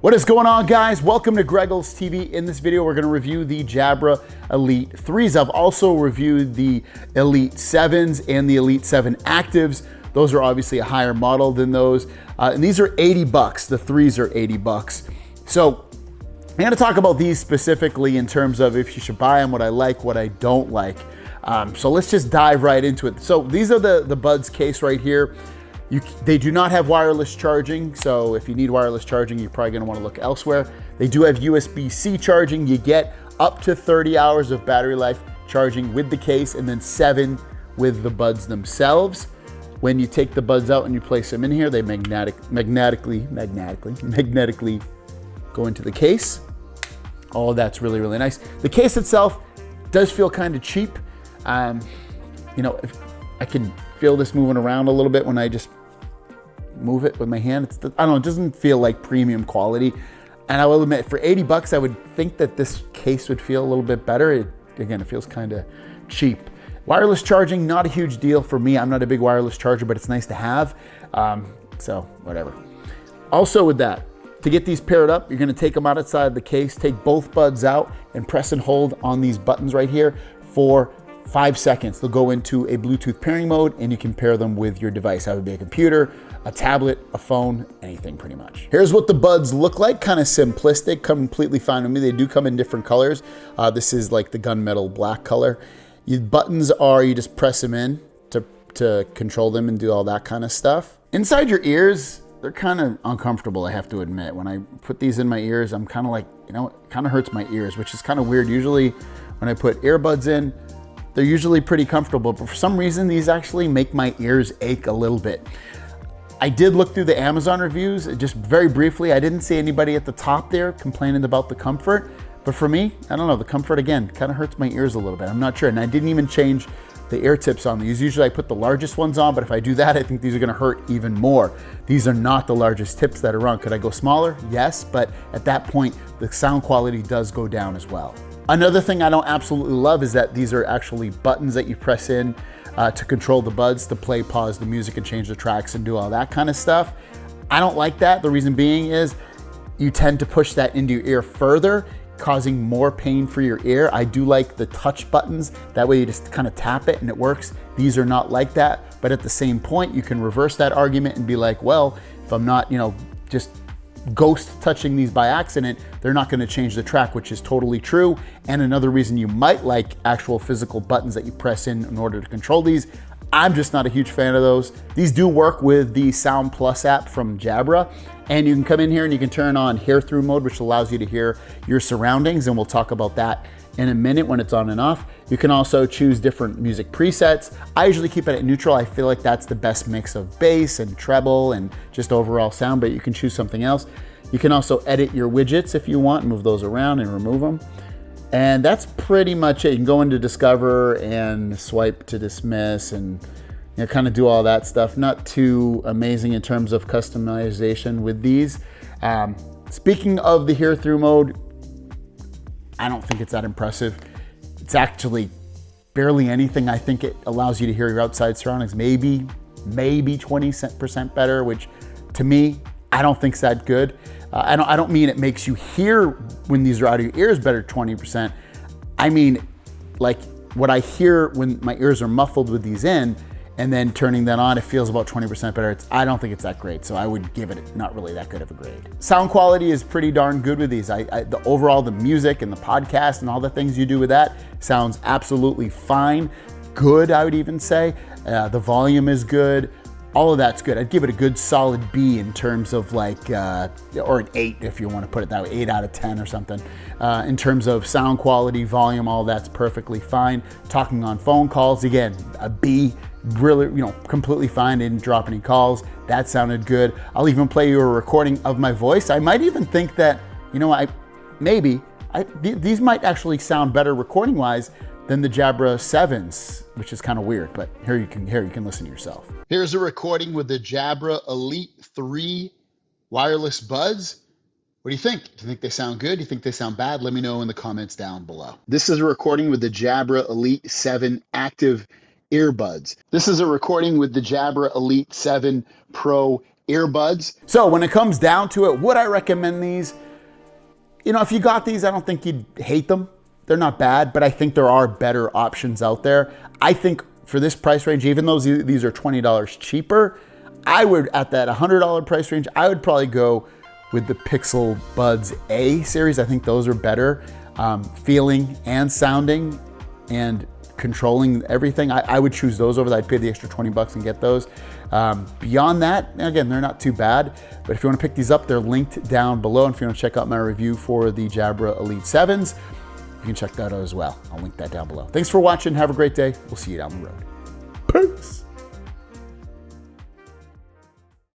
What is going on, guys? Welcome to Greggles TV. In this video, we're going to review the Jabra Elite 3s. I've also reviewed the Elite 7s and the Elite 7 Actives. Those are obviously a higher model than those. And these are 80 bucks. The 3s are 80 bucks. So I'm going to talk about these specifically in terms of if you should buy them, what I like, what I don't like. So let's just dive right into it. So these are the Buds case right here. They do not have wireless charging, so if you need wireless charging, you're probably gonna wanna look elsewhere. They do have USB-C charging. You get up to 30 hours of battery life charging with the case and then 7 with the Buds themselves. When you take the Buds out and you place them in here, they magnetically go into the case. Oh, that's really, really nice. The case itself does feel kind of cheap. You know, I can feel this moving around a little bit when I just move it with my hand. I don't know, it doesn't feel like premium quality. And I will admit, for 80 bucks, I would think that this case would feel a little bit better. Again, it feels kind of cheap. Wireless charging, not a huge deal for me. I'm not a big wireless charger, but it's nice to have. So whatever. Also with that, to get these paired up, you're gonna take them outside the case, take both Buds out and press and hold on these buttons right here for 5 seconds. They'll go into a Bluetooth pairing mode and you can pair them with your device. That would be a computer, a tablet, a phone, anything pretty much. Here's what the Buds look like, kind of simplistic, completely fine with me. They do come in different colors. This is like the gunmetal black color. Buttons are, you just press them in to control them and do all that kind of stuff. Inside your ears, they're kind of uncomfortable, I have to admit. When I put these in my ears, I'm kind of like, you know, it kind of hurts my ears, which is kind of weird. Usually when I put earbuds in, they're usually pretty comfortable, but for some reason, these actually make my ears ache a little bit. I did look through the Amazon reviews, just very briefly. I didn't see anybody at the top there complaining about the comfort, but for me, I don't know, the comfort again, kind of hurts my ears a little bit. I'm not sure, and I didn't even change the ear tips on these. Usually I put the largest ones on, but if I do that, I think these are gonna hurt even more. These are not the largest tips that are on. Could I go smaller? Yes, but at that point, the sound quality does go down as well. Another thing I don't absolutely love is that these are actually buttons that you press in to control the Buds, to play, pause the music and change the tracks and do all that kind of stuff. I don't like that. The reason being is you tend to push that into your ear further, causing more pain for your ear. I do like the touch buttons. That way you just kind of tap it and it works. These are not like that, but at the same point, you can reverse that argument and be like, well, if I'm not, you know, just ghost touching these by accident, they're not going to change the track, which is totally true. And another reason you might like actual physical buttons that you press in order to control these. I'm just not a huge fan of those. These do work with the Sound Plus app from Jabra, and you can come in here and you can turn on hear through mode, which allows you to hear your surroundings, and we'll talk about that in a minute when it's on and off. You can also choose different music presets. I usually keep it at neutral. I feel like that's the best mix of bass and treble and just overall sound, but you can choose something else. You can also edit your widgets if you want, move those around and remove them. And that's pretty much it. You can go into Discover and swipe to dismiss and, you know, kind of do all that stuff. Not too amazing in terms of customization with these. Speaking of the hear through mode, I don't think it's that impressive. It's actually barely anything. I think it allows you to hear your outside surroundings, maybe 20% better, which to me, I don't think is that good. I don't mean it makes you hear when these are out of your ears better 20%. I mean, like what I hear when my ears are muffled with these in, and then turning that on, it feels about 20% better. I don't think it's that great, so I would give it not really that good of a grade. Sound quality is pretty darn good with these. The overall, the music and the podcast and all the things you do with that sounds absolutely fine. Good, I would even say. The volume is good. All of that's good. I'd give it a good solid B in terms of like, or an 8 if you want to put it that way, 8 out of 10 or something. In terms of sound quality, volume, all that's perfectly fine. Talking on phone calls, again, a B, really, you know, completely fine. Didn't drop any calls. That sounded good. I'll even play you a recording of my voice. I might even think that, you know, these might actually sound better recording wise than the Jabra 7s, which is kind of weird, but here you can listen to yourself. Here's a recording with the Jabra Elite 3 wireless Buds. What do you think? Do you think they sound good? Do you think they sound bad? Let me know in the comments down below. This is a recording with the Jabra Elite 7 Active Earbuds. This is a recording with the Jabra Elite 7 Pro earbuds. So when it comes down to it, would I recommend these? You know, if you got these, I don't think you'd hate them. They're not bad, but I think there are better options out there. I think for this price range, even though these are $20 cheaper, I would, at that $100 price range, I would probably go with the Pixel Buds A series. I think those are better, feeling and sounding and controlling everything. I would choose those over that. I'd pay the extra 20 bucks and get those. Beyond that, again, they're not too bad, but if you want to pick these up, they're linked down below. And if you want to check out my review for the Jabra Elite 7s, you can check that out as well. I'll link that down below. Thanks for watching. Have a great day. We'll see you down the road. Peace.